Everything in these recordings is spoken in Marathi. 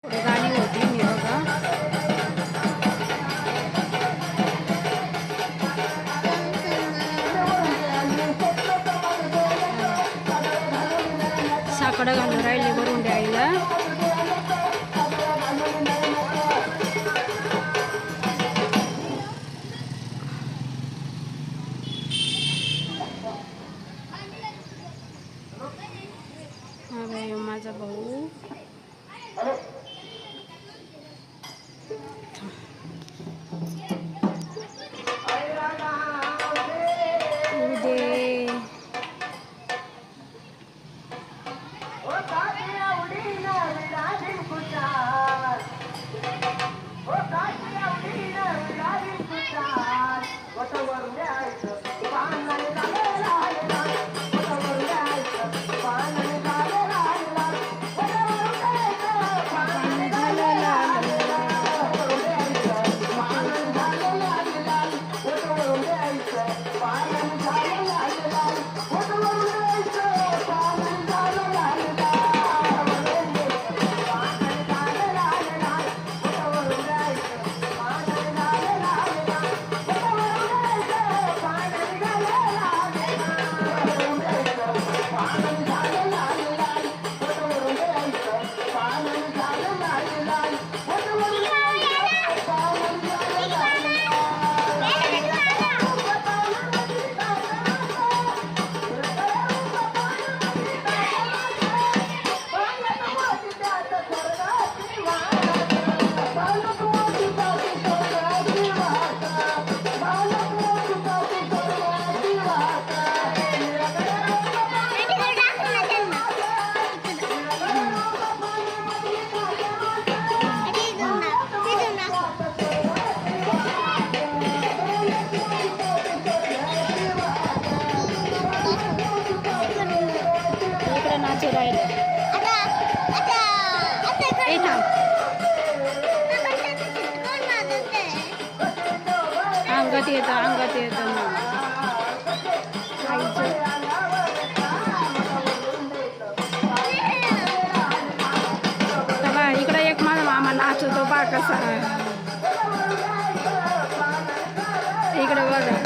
पुढे गाणी होती मी बघा. साकडं घालून राहिले भरून द्यायला. माझा भाऊ अंगात येतं इकडे एक माझा मामा नाचतो बा कसा. इकडे बघा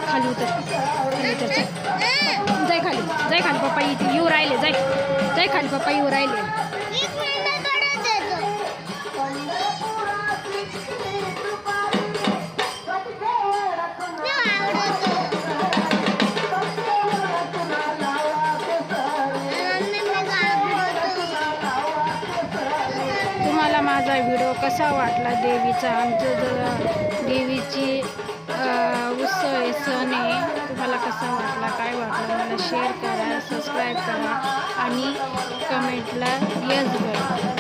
खाली उतर जाय खाली पप्पा इथे येऊ राहिले. जाय खाली पप्पा येऊ राहिले. तुम्हाला माझा व्हिडिओ कसा वाटला देवीचा? आमचं देवीची उत्सव सण आहे. तुम्हाला कसा वाटला, काय वाटलं मला शेअर करा, सबस्क्राईब करा आणि कमेंटला यस करा.